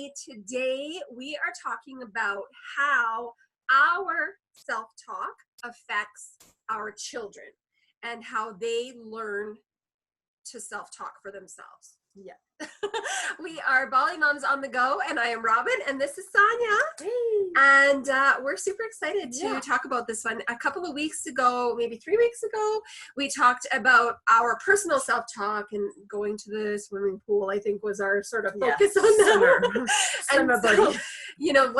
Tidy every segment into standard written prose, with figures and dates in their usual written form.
everybody. Today we are talking about how our self-talk affects our children and how they learn to self-talk for themselves. Yeah. We are Bolly Moms on the Go, and I am Robin, and this is Sonia. Hey. And we're super excited to talk about this one. A couple of weeks ago, maybe 3 weeks ago, we talked about our personal self-talk, and going to the swimming pool, I think, was our sort of focus on that. Summer so, you know,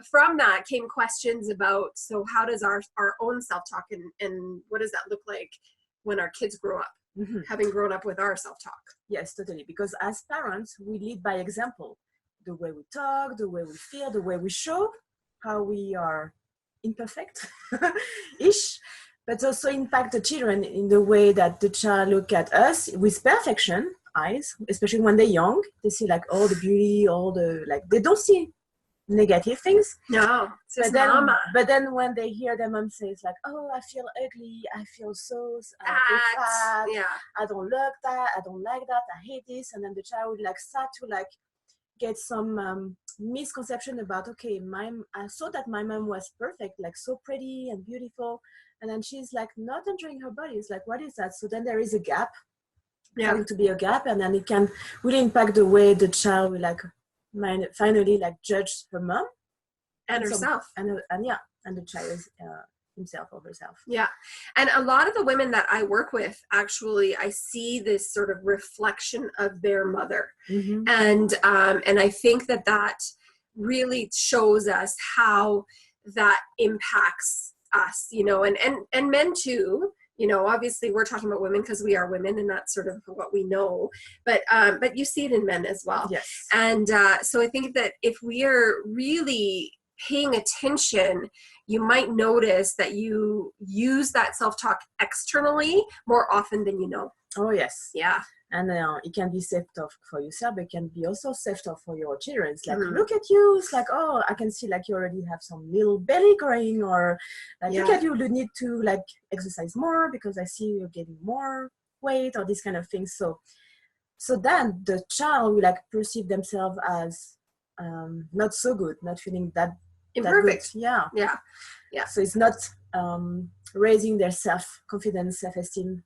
from that came questions about, so how does our own self-talk and what does that look like when our kids grow up? Mm-hmm. Having grown up with our self-talk. Yes, totally. Because as parents, we lead by example. The way we talk, the way we feel, the way we show how we are imperfect-ish, but also impact the children in the way that the child look at us with perfection eyes, especially when they're young. They see like all the beauty, all the, like, they don't see negative things. No, it's just mama. But then when they hear their mom say, it's like, oh, I feel ugly, I feel so fat, yeah, I don't like that, I don't like that, I hate this. And then the child would like start to like get some misconception about, okay, I saw that my mom was perfect, like so pretty and beautiful, and then she's like not enjoying her body. It's like, what is that? So then there is a gap, having to be a gap, and then it can really impact the way the child will like finally like judge her mom and herself, and the child himself or herself. Yeah. And a lot of the women that I work with, actually, I see this sort of reflection of their mother. Mm-hmm. And I think that really shows us how that impacts us, you know, and men too. You know, obviously we're talking about women because we are women, and that's sort of what we know, but you see it in men as well. Yes. And so I think that if we are really paying attention, you might notice that you use that self-talk externally more often than you know. Oh, yes. Yeah. And it can be self-talk for yourself, but it can be also self-talk for your children. It's like, look at you. It's like, oh, I can see like you already have some little belly growing, or like, look at you, you need to like exercise more because I see you're getting more weight, or this kind of thing. So then the child will like perceive themselves as not so good, not feeling that imperfect. That Yeah. So it's not raising their self-confidence, self-esteem.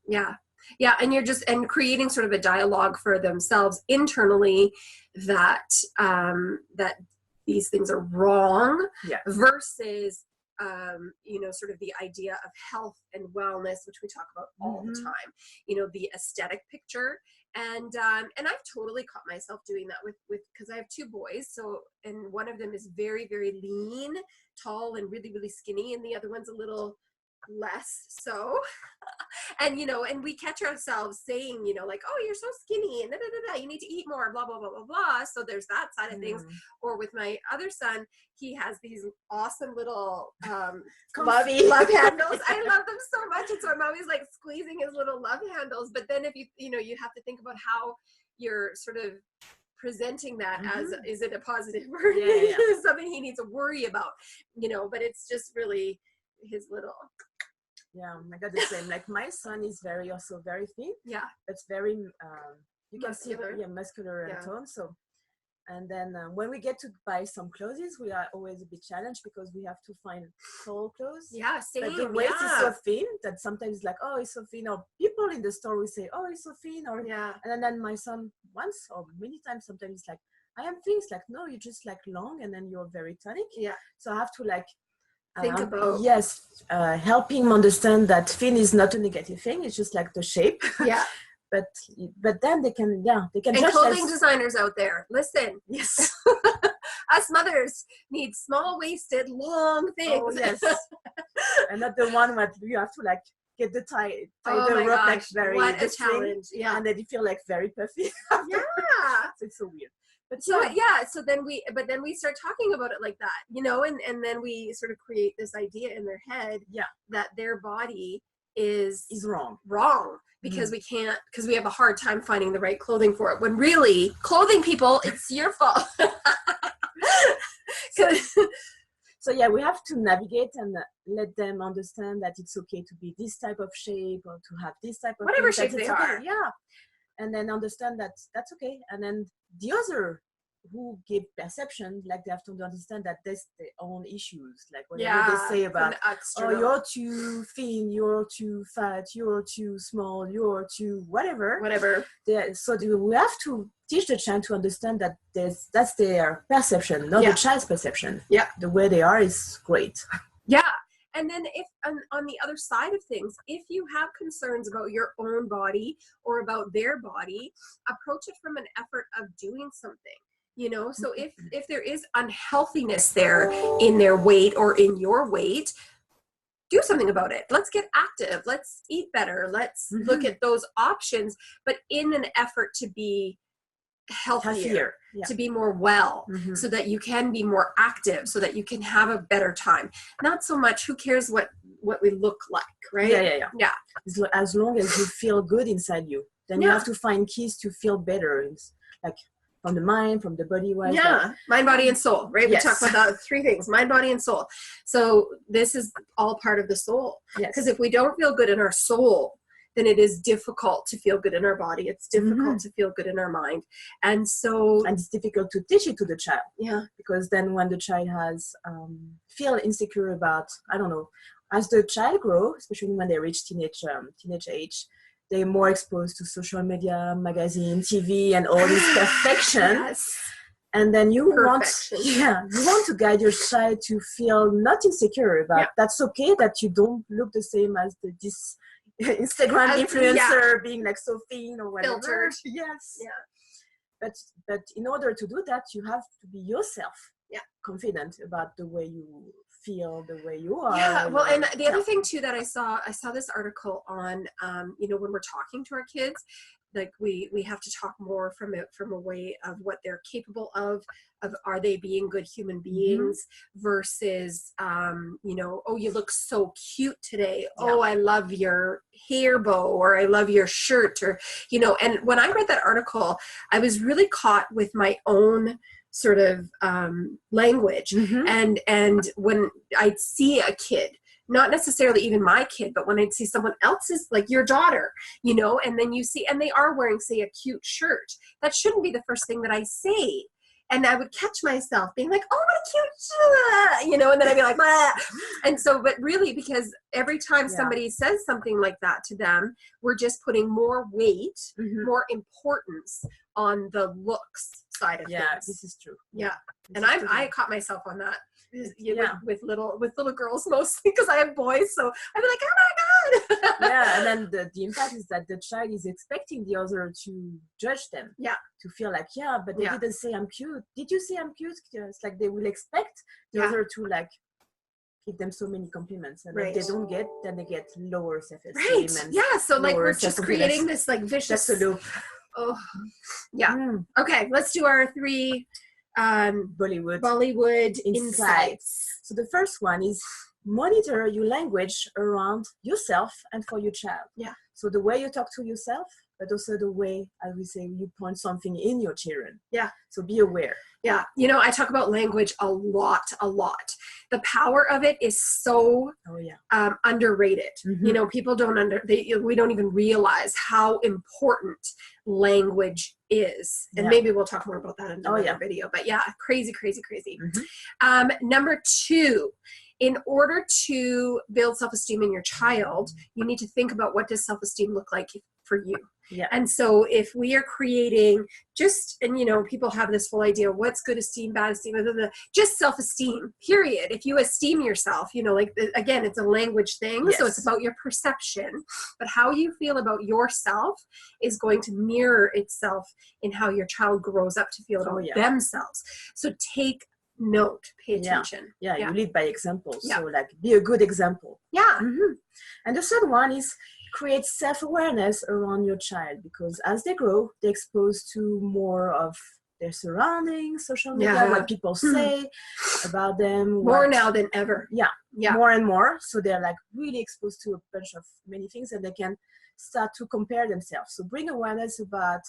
Yeah, and you're just creating sort of a dialogue for themselves internally that that these things are wrong, versus you know, sort of the idea of health and wellness, which we talk about all the time. You know, the aesthetic picture. And I've totally caught myself doing that with because I have two boys. So, and one of them is very, very lean, tall, and really, really skinny, and the other one's a little less so. And you know, and we catch ourselves saying, you know, like, oh, you're so skinny, and you need to eat more, blah blah blah blah blah. So there's that side of things. Or with my other son, he has these awesome little love handles. I love them so much, and so I'm always like squeezing his little love handles. But then if you know, you have to think about how you're sort of presenting that as, is it a positive or something he needs to worry about, you know? But it's just really his little. Yeah, I got the same. Like my son is also very thin. Yeah. It's very, you can muscular. See, muscular and tone. So, and then when we get to buy some clothes, we are always a bit challenged because we have to find tall clothes. Yeah, same. But the waist is so thin that sometimes it's like, oh, it's so thin. Or people in the store will say, oh, it's so thin. Or and then my son once or many times, sometimes it's like, I am thin. It's like, no, you're just like long, and then you're very tonic. Yeah. So I have to like. Think about helping him understand that thin is not a negative thing. It's just like the shape. Yeah. but then they can And clothing designers out there, listen. Yes. Us mothers need small-waisted, long things. Oh yes. And not the one where you have to like get the tie the rope like very what a challenge. Yeah. And then you feel like very puffy. Yeah. So it's so weird. But so then we start talking about it like that, you know, and then we sort of create this idea in their head that their body is wrong because because we have a hard time finding the right clothing for it, when really, clothing people, it's your fault. So yeah, we have to navigate and let them understand that it's okay to be this type of shape, or to have this type of whatever shape they are. Yeah. And then understand that that's okay. And then the other who give perception, like they have to understand that there's their own issues, like whatever they say about, oh, you're too thin, you're too fat, you're too small, you're too whatever. So we have to teach the child to understand that that's their perception, not the child's perception. Yeah, the way they are is great. Yeah. And then if on the other side of things, if you have concerns about your own body or about their body, approach it from an effort of doing something, you know. So if there is unhealthiness there in their weight or in your weight, do something about it. Let's get active. Let's eat better. Let's look at those options, but in an effort to be healthier. To be more well, so that you can be more active, so that you can have a better time. Not so much who cares what we look like, right? Yeah. As long as you feel good inside you, then you have to find keys to feel better, like from the mind, from the body wise. Mind, body, and soul, right? We talk about that 3 things: mind, body, and soul. So this is all part of the soul, because if we don't feel good in our soul, then it is difficult to feel good in our body. It's difficult to feel good in our mind. And it's difficult to teach it to the child. Yeah. Because then when the child has, feel insecure about, I don't know, as the child grows, especially when they reach teenage age, they're more exposed to social media, magazine, TV, and all this perfection. And then you want to guide your child to feel not insecure about, that's okay that you don't look the same as this Instagram influencer being like so thin or whatever. Filtered. Yes. Yeah. But in order to do that, you have to be yourself. Yeah. Confident about the way you feel, the way you are. Yeah. Well, and the other thing too that I saw this article on, you know, when we're talking to our kids, like we have to talk more from a way of what they're capable of are they being good human beings versus you know, oh, you look so cute today, oh, I love your hair bow, or I love your shirt, or, you know. And when I read that article, I was really caught with my own sort of language, and when I'd see a kid, not necessarily even my kid, but when I'd see someone else's, like your daughter, you know, and then you see, and they are wearing, say, a cute shirt, that shouldn't be the first thing that I say. And I would catch myself being like, oh, what a cute shirt, you know, and then I'd be like, blah. And so, but really, because every time somebody says something like that to them, we're just putting more weight, more importance on the looks side of things. Yeah, this is true. Yeah. And I caught myself on that. With little girls mostly, because I have boys, so I'd be like, oh my god. And then the impact is that the child is expecting the other to judge them, to feel like, but they didn't say I'm cute, did you say I'm cute? It's like they will expect the other to like give them so many compliments, and if they don't get, then they get lower self-esteem. So like we're just creating this like vicious loop. Okay, let's do our 3 Bollywood insights. So the first one is monitor your language around yourself and for your child. So the way you talk to yourself, but also the way, as we say, you point something in your children. So be aware. You know, I talk about language a lot. The power of it is so underrated. You know, people we don't even realize how important language is. And maybe we'll talk more about that in another video. But crazy. Number 2, in order to build self-esteem in your child, you need to think about, what does self-esteem look like for you? And so if we are creating and you know, people have this whole idea, what's good esteem, bad esteem, just self-esteem, period. If you esteem yourself, you know, like, again, it's a language thing. So it's about your perception, but how you feel about yourself is going to mirror itself in how your child grows up to feel about themselves. So take note, pay attention. You lead by example. So like, be a good example. And the third one is create self-awareness around your child, because as they grow, they're exposed to more of their surroundings, social media, what people say about them. More now than ever. More and more. So they're like really exposed to a bunch of many things, and they can start to compare themselves. So bring awareness about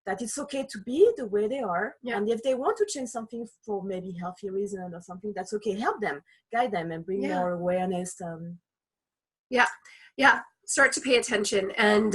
that it's okay to be the way they are. And if they want to change something for maybe healthy reason or something, that's okay. Help them, guide them, and bring more awareness. start to pay attention. And,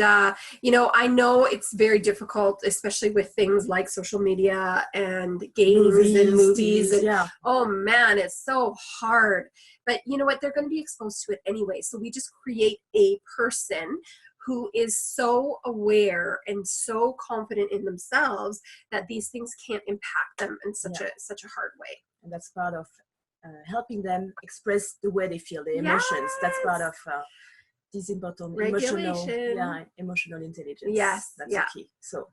you know, I know it's very difficult, especially with things like social media and games and movies. And, yeah. oh man, it's so hard. But you know what? They're going to be exposed to it anyway. So we just create a person who is so aware and so confident in themselves that these things can't impact them in such a hard way. And that's part of helping them express the way they feel, their emotions. That's part of this important emotional intelligence. Yes, that's the key. So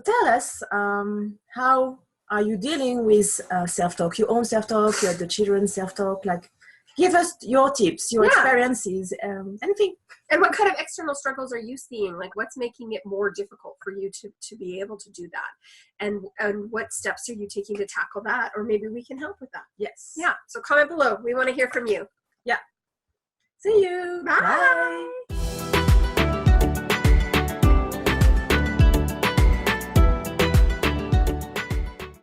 tell us, how are you dealing with self-talk, your own self-talk, the children's self-talk? Like, give us your tips, your experiences, anything. And what kind of external struggles are you seeing? Like, what's making it more difficult for you to be able to do that? And what steps are you taking to tackle that? Or maybe we can help with that. Yes. Yeah. So comment below. We want to hear from you. Yeah. See you. Bye. Bye.